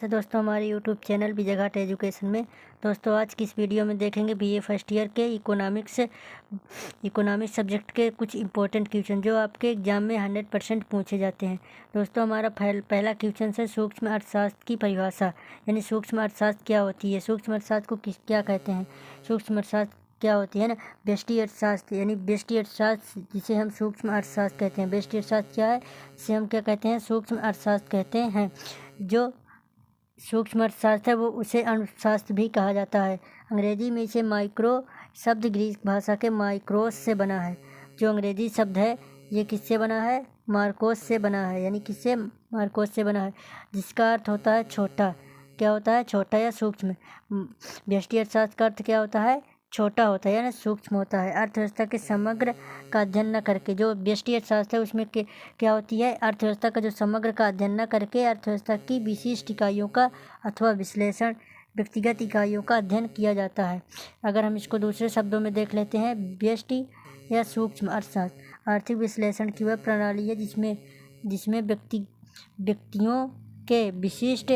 तो दोस्तों हमारे यूट्यूब चैनल बीजाघाट एजुकेशन में दोस्तों आज की इस वीडियो में देखेंगे बीए फर्स्ट ईयर के इकोनॉमिक्स सब्जेक्ट के कुछ इंपॉर्टेंट क्वेश्चन जो आपके एग्जाम में 100% पूछे जाते हैं। दोस्तों हमारा पहला क्वेश्चन है सूक्ष्म अर्थशास्त्र की परिभाषा, यानी सूक्ष्म अर्थशास्त्र क्या होती है, सूक्ष्म अर्थशास्त्र को क्या कहते हैं, सूक्ष्म अर्थशास्त्र क्या होती है ना, व्यष्टि अर्थशास्त्र, यानी व्यष्टि अर्थशास्त्र जिसे हम सूक्ष्म अर्थशास्त्र कहते हैं। व्यष्टि अर्थशास्त्र क्या है, इसे हम क्या कहते हैं, सूक्ष्म अर्थशास्त्र कहते हैं। जो सूक्ष्म अर्थशास्त्र है वो उसे अणुशास्त्र भी कहा जाता है। अंग्रेजी में इसे माइक्रो शब्द ग्रीक भाषा के माइक्रोस से बना है। जो अंग्रेजी शब्द है ये किससे बना है, मार्कोस से बना है, यानी किससे, मार्कोस से बना है, जिसका अर्थ होता है छोटा। क्या होता है, छोटा या सूक्ष्म। व्यष्टि अर्थशास्त्र का अर्थ क्या होता है, छोटा होता है यानी सूक्ष्म होता है। अर्थव्यवस्था के समग्र का अध्ययन न करके, जो व्यष्टि अर्थशास्त्र है उसमें क्या होती है, अर्थव्यवस्था का जो समग्र का अध्ययन न करके अर्थव्यवस्था की विशिष्ट इकाइयों का अथवा विश्लेषण व्यक्तिगत इकाइयों का अध्ययन किया जाता है। अगर हम इसको दूसरे शब्दों में देख लेते हैं, व्यष्टि या सूक्ष्म अर्थशास्त्र आर्थिक विश्लेषण की वह प्रणाली है जिसमें व्यक्तियों के विशिष्ट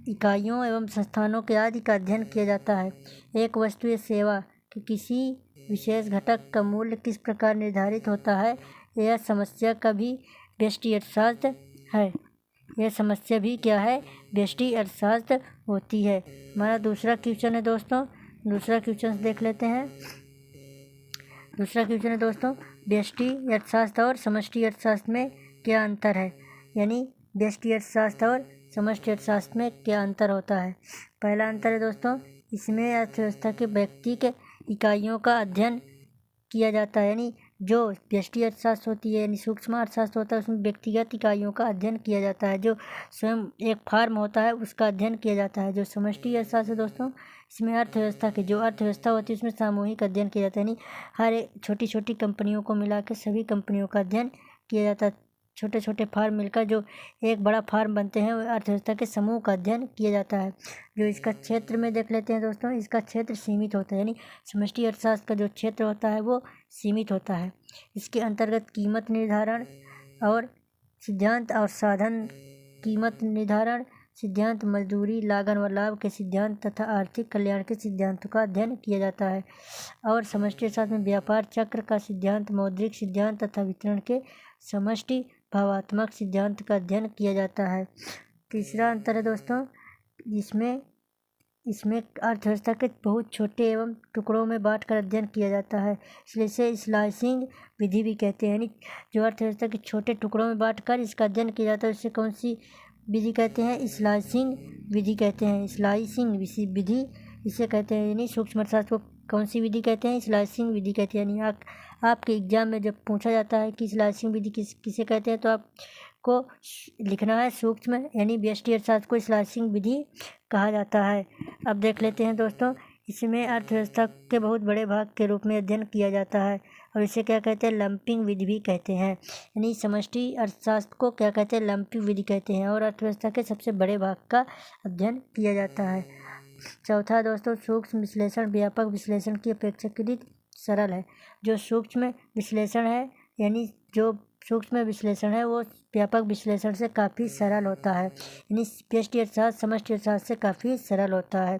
इकाइयों एवं संस्थानों के आदि का अध्ययन किया जाता है। एक वस्तु या सेवा के किसी विशेष घटक का मूल्य किस प्रकार निर्धारित होता है, यह समस्या का भी व्यष्टि अर्थशास्त्र है। यह समस्या भी क्या है, व्यष्टि अर्थशास्त्र होती है। हमारा दूसरा क्वेश्चन है दोस्तों, दूसरा क्वेश्चन देख लेते हैं। दूसरा क्वेश्चन है दोस्तों, व्यष्टि अर्थशास्त्र और समष्टि अर्थशास्त्र में क्या अंतर है, यानी व्यष्टि अर्थशास्त्र और समष्टि अर्थशास्त्र में क्या अंतर होता है। पहला अंतर है दोस्तों, इसमें अर्थव्यवस्था के व्यक्तिगत इकाइयों का अध्ययन किया जाता है, यानी जो व्यष्टि अर्थशास्त्र होती है यानी सूक्ष्म अर्थशास्त्र होता है उसमें व्यक्तिगत इकाइयों का अध्ययन किया जाता है। जो स्वयं एक फार्म होता है उसका अध्ययन किया जाता है। जो समष्टि अर्थशास्त्र है दोस्तों, इसमें अर्थव्यवस्था की जो अर्थव्यवस्था होती है उसमें सामूहिक अध्ययन किया जाता है, यानी हर एक छोटी छोटी कंपनियों को मिला के सभी कंपनियों का अध्ययन किया जाता है। छोटे छोटे फार्म मिलकर जो एक बड़ा फार्म बनते हैं, अर्थव्यवस्था के समूह का अध्ययन किया जाता है। जो इसका क्षेत्र में देख लेते हैं दोस्तों, इसका क्षेत्र सीमित होता है, यानी समष्टि अर्थशास्त्र का जो क्षेत्र होता है वो सीमित होता है। इसके अंतर्गत कीमत निर्धारण और सिद्धांत और साधन, कीमत निर्धारण सिद्धांत, मजदूरी, लागत व लाभ के सिद्धांत तथा आर्थिक कल्याण के सिद्धांतों का अध्ययन किया जाता है। और समष्टि अर्थशास्त्र में व्यापार चक्र का सिद्धांत, मौद्रिक सिद्धांत तथा वितरण के समष्टि भावात्मक सिद्धांत का अध्ययन किया जाता है। तीसरा अंतर है दोस्तों, इसमें अर्थव्यवस्था के बहुत छोटे एवं टुकड़ों में बांटकर अध्ययन किया जाता है, इसलिए इसे स्लाइसिंग विधि भी कहते हैं। यानी जो अर्थव्यवस्था के छोटे टुकड़ों में बांटकर इसका अध्ययन किया जाता है, इससे कौन सी विधि कहते हैं, स्लाइसिंग विधि कहते हैं। स्लाइसिंग विधि इसे कहते हैं, यानी सूक्ष्म अर्थशास्त्र को कौन सी विधि कहते हैं, स्लाइसिंग विधि कहते हैं। यानी आपके एग्जाम में जब पूछा जाता है कि स्लाइसिंग विधि किसे कहते हैं, तो आपको लिखना है सूक्ष्म यानी व्यष्टि अर्थशास्त्र को स्लाइसिंग विधि कहा जाता है। अब देख लेते हैं दोस्तों, इसमें अर्थव्यवस्था के बहुत बड़े भाग के रूप में अध्ययन किया जाता है और इसे क्या कहते हैं, लंपिंग विधि भी कहते हैं। यानी समष्टि अर्थशास्त्र को क्या कहते हैं, लंपिंग विधि कहते हैं और अर्थव्यवस्था के सबसे बड़े भाग का अध्ययन किया जाता है। चौथा दोस्तों, सूक्ष्म विश्लेषण व्यापक विश्लेषण की अपेक्षाकृत सरल है। जो सूक्ष्म विश्लेषण है, यानी जो सूक्ष्म विश्लेषण है वो व्यापक विश्लेषण से काफ़ी सरल होता है, यानी व्यष्टि अर्थशास्त्र समष्टि अर्थशास्त्र से काफ़ी सरल होता है।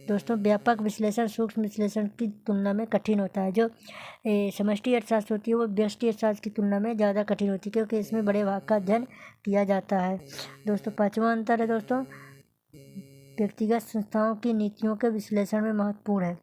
दोस्तों व्यापक विश्लेषण सूक्ष्म विश्लेषण की तुलना में कठिन होता है। जो समष्टि अर्थशास्त्र होती है वो व्यष्टि अर्थशास्त्र की तुलना में ज़्यादा कठिन होती है, क्योंकि इसमें बड़े भाग का अध्ययन किया जाता है। दोस्तों पाँचवां अंतर है दोस्तों, व्यक्तिगत संस्थाओं की नीतियों के विश्लेषण में महत्वपूर्ण है।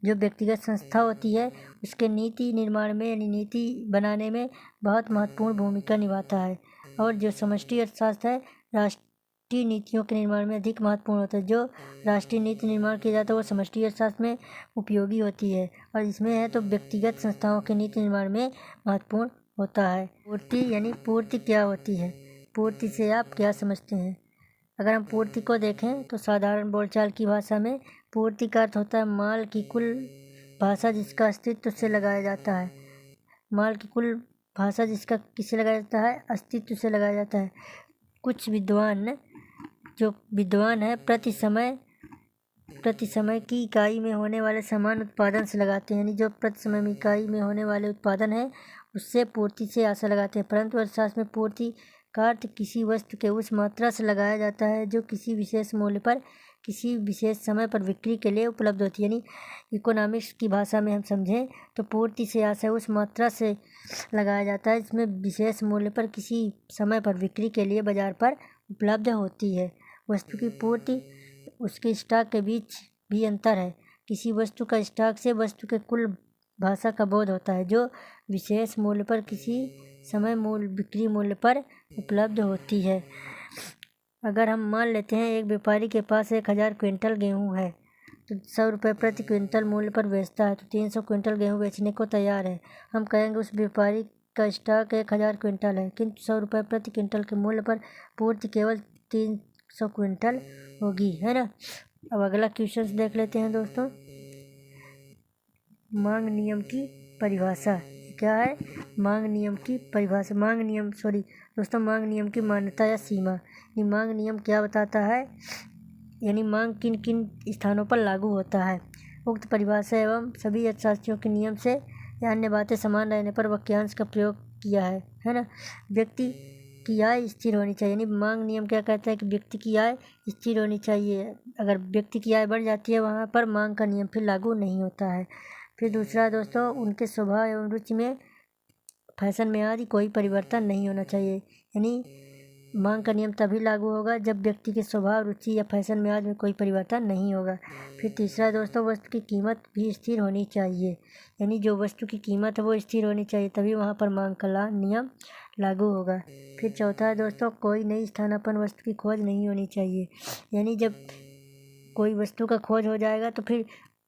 जो व्यक्तिगत संस्था होती है उसके नीति निर्माण में यानी नीति बनाने में बहुत महत्वपूर्ण भूमिका निभाता है। और जो समष्टि अर्थशास्त्र है राष्ट्रीय नीतियों के निर्माण में अधिक महत्वपूर्ण होता है। जो राष्ट्रीय नीति निर्माण किया जाता है वो समष्टि अर्थशास्त्र में उपयोगी होती है, और इसमें है तो व्यक्तिगत संस्थाओं के नीति निर्माण में महत्वपूर्ण होता है। पूर्ति यानी पूर्ति क्या होती है, पूर्ति से आप क्या समझते हैं। अगर हम पूर्ति को देखें तो साधारण बोलचाल की भाषा में पूर्ति का अर्थ होता है माल की कुल भाषा जिसका अस्तित्व से लगाया जाता है। माल की कुल भाषा जिसका किससे लगाया जाता है, अस्तित्व से लगाया जाता है। कुछ विद्वान है प्रति समय की इकाई में होने वाले समान उत्पादन से लगाते हैं, यानी जो प्रति समय में इकाई में होने वाले उत्पादन है उससे पूर्ति से आशा लगाते हैं। परंतु अर्थशास्त्र में पूर्ति का अर्थ किसी वस्तु के उस मात्रा से लगाया जाता है जो किसी विशेष मूल्य पर किसी विशेष समय पर बिक्री के लिए उपलब्ध होती है। यानी इकोनॉमिक्स की भाषा में हम समझें तो पूर्ति से आशय उस मात्रा से लगाया जाता है जिसमें विशेष मूल्य पर किसी समय पर बिक्री के लिए बाजार पर उपलब्ध होती है। वस्तु की पूर्ति उसके स्टॉक के बीच भी अंतर है। किसी वस्तु का स्टॉक से वस्तु के कुल भाषा का बोध होता है जो विशेष मूल्य पर किसी समय मूल्य बिक्री मूल्य पर उपलब्ध होती है। अगर हम मान लेते हैं एक व्यापारी के पास 1000 क्विंटल गेहूँ है तो 100 रुपये प्रति क्विंटल मूल्य पर बेचता है तो 300 क्विंटल गेहूँ बेचने को तैयार है। हम कहेंगे उस व्यापारी का स्टॉक 1000 क्विंटल है किंतु 100 रुपये प्रति क्विंटल के मूल्य पर पूर्ति केवल 300 क्विंटल होगी, है ना। अब अगला क्वेश्चन देख लेते हैं दोस्तों। मांग नियम की परिभाषा क्या है? मांग नियम की परिभाषा मांग नियम की मान्यता या सीमा। ये मांग नियम क्या बताता है, यानी मांग किन किन स्थानों पर लागू होता है। उक्त परिभाषा एवं सभी अर्थशास्त्रियों के नियम से या अन्य बातें समान रहने पर वाक्यांश का प्रयोग किया है ना। व्यक्ति की आय स्थिर होनी चाहिए, यानी मांग नियम क्या कहता है कि व्यक्ति की आय स्थिर होनी चाहिए। अगर व्यक्ति की आय बढ़ जाती है वहाँ पर मांग का नियम फिर लागू नहीं होता है। फिर दूसरा दोस्तों, उनके स्वभाव एवं रुचि में फैशन में आदि कोई परिवर्तन नहीं होना चाहिए, यानी मांग का नियम तभी लागू होगा जब व्यक्ति के स्वभाव रुचि या फैशन में आदि में कोई परिवर्तन नहीं होगा। फिर तीसरा दोस्तों, वस्तु की कीमत भी स्थिर होनी चाहिए, यानी जो वस्तु की कीमत है वो स्थिर होनी चाहिए तभी वहाँ पर मांग का नियम लागू होगा। फिर चौथा है दोस्तों, कोई नई स्थानापन्न वस्तु की खोज नहीं होनी चाहिए, यानी जब कोई वस्तु का खोज हो जाएगा तो फिर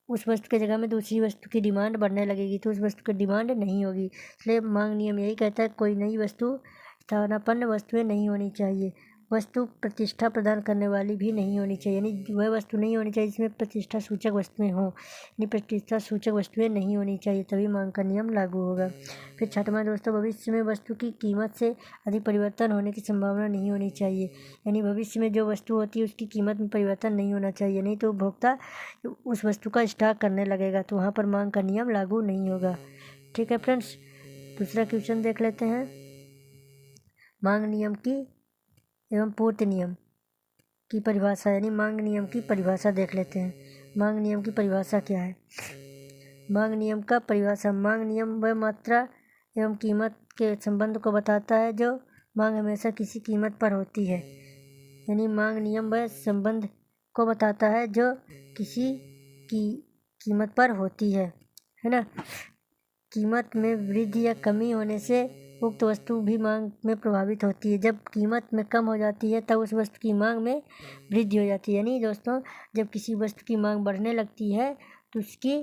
उस वस्तु की जगह में दूसरी वस्तु की डिमांड बढ़ने लगेगी तो उस वस्तु की डिमांड नहीं होगी। इसलिए मांग नियम यही कहता है कोई नई वस्तु स्थानापन्न वस्तुएं नहीं होनी चाहिए। वस्तु प्रतिष्ठा प्रदान करने वाली भी नहीं होनी चाहिए, यानी वह वस्तु नहीं होनी चाहिए जिसमें प्रतिष्ठा सूचक वस्तुएं हों, यानी प्रतिष्ठा सूचक वस्तुएं नहीं होनी चाहिए तभी मांग का नियम लागू होगा। फिर छठवां दोस्तों, भविष्य में वस्तु की कीमत से अधिक परिवर्तन होने की संभावना नहीं होनी चाहिए, यानी भविष्य में जो वस्तु होती है उसकी कीमत में परिवर्तन नहीं होना चाहिए, नहीं तो उपभोक्ता उस वस्तु का स्टॉक करने लगेगा तो वहाँ पर मांग का नियम लागू नहीं होगा। ठीक है फ्रेंड्स, दूसरा क्वेश्चन देख लेते हैं। मांग नियम की एवं पूर्ति नियम की परिभाषा, यानी मांग नियम की परिभाषा देख लेते हैं। मांग नियम की परिभाषा क्या है? मांग नियम का परिभाषा, मांग नियम वह मात्रा एवं कीमत के संबंध को बताता है जो मांग हमेशा किसी कीमत पर होती है, यानी मांग नियम वह संबंध को बताता है जो किसी की कीमत पर होती है ना। कीमत में वृद्धि या कमी होने से उक्त वस्तु भी मांग में प्रभावित होती है। जब कीमत में कम हो जाती है तब उस वस्तु की मांग में वृद्धि हो जाती है, यानी दोस्तों जब किसी वस्तु की मांग बढ़ने लगती है तो उसकी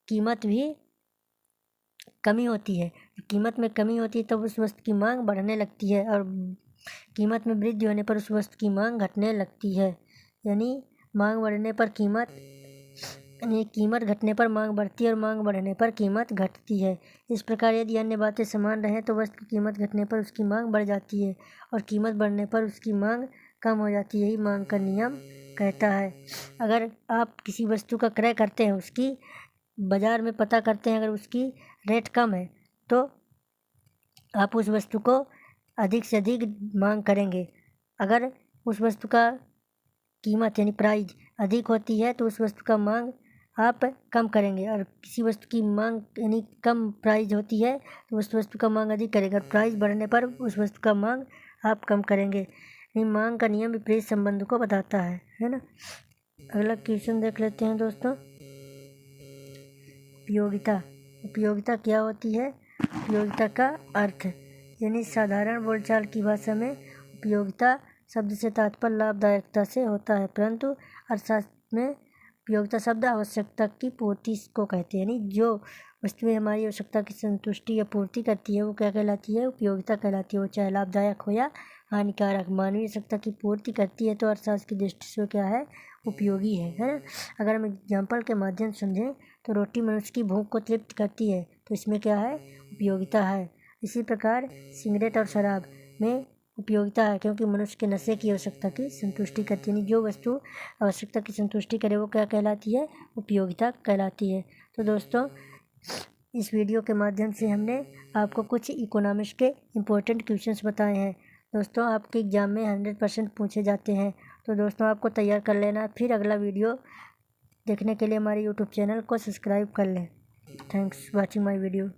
कीमत भी कमी होती है। कीमत में कमी होती है तब उस वस्तु की मांग बढ़ने लगती है और कीमत में वृद्धि होने पर उस वस्तु की मांग घटने लगती है, यानी मांग बढ़ने पर कीमत घटने पर मांग बढ़ती है और मांग बढ़ने पर कीमत घटती है। इस प्रकार यदि अन्य बातें समान रहें तो वस्तु की कीमत घटने पर उसकी मांग बढ़ जाती है और कीमत बढ़ने पर उसकी मांग कम हो जाती है, यही मांग का नियम कहता है। अगर आप किसी वस्तु का क्रय करते हैं, उसकी बाज़ार में पता करते हैं, अगर उसकी रेट कम है तो आप उस वस्तु को अधिक से अधिक मांग करेंगे। अगर उस वस्तु का कीमत यानी प्राइस अधिक होती है तो उस वस्तु का मांग आप कम करेंगे, और किसी वस्तु की मांग यानी कम प्राइस होती है तो उस वस्तु का मांग अधिक करेगा, प्राइस बढ़ने पर उस वस्तु का मांग आप कम करेंगे। यानी मांग का नियम विपरीत संबंध को बताता है ना। अगला क्वेश्चन देख लेते हैं दोस्तों। उपयोगिता क्या होती है? उपयोगिता का अर्थ, यानी साधारण बोलचाल की भाषा में उपयोगिता शब्द से तात्पर्य लाभदायकता से होता है, परंतु अर्थशास्त्र में उपयोगिता शब्द आवश्यकता की पूर्ति को कहते हैं, यानी जो वस्तुएं हमारी आवश्यकता की संतुष्टि या पूर्ति करती है वो क्या कहलाती है? उपयोगिता कहलाती है। वो चाहे लाभदायक हो या हानिकारक, मानवीय आवश्यकता की पूर्ति करती है तो अर्थशास्त्र की दृष्टि से क्या है? उपयोगी है ना। अगर हम एग्जाम्पल के माध्यम से समझें तो रोटी मनुष्य की भूख को तृप्त करती है तो इसमें क्या है? उपयोगिता है। इसी प्रकार सिगरेट और शराब में उपयोगिता है क्योंकि मनुष्य के नशे की आवश्यकता की संतुष्टि करती है, यानी जो वस्तु आवश्यकता की संतुष्टि करे वो क्या कहलाती है? उपयोगिता कहलाती है। तो दोस्तों इस वीडियो के माध्यम से हमने आपको कुछ इकोनॉमिक्स के इम्पोर्टेंट क्वेश्चंस बताए हैं। दोस्तों आपके एग्ज़ाम में 100% पूछे जाते हैं। तो दोस्तों आपको तैयार कर लेना। फिर अगला वीडियो देखने के लिए हमारे यूट्यूब चैनल को सब्सक्राइब कर लें। Thanks watching my video.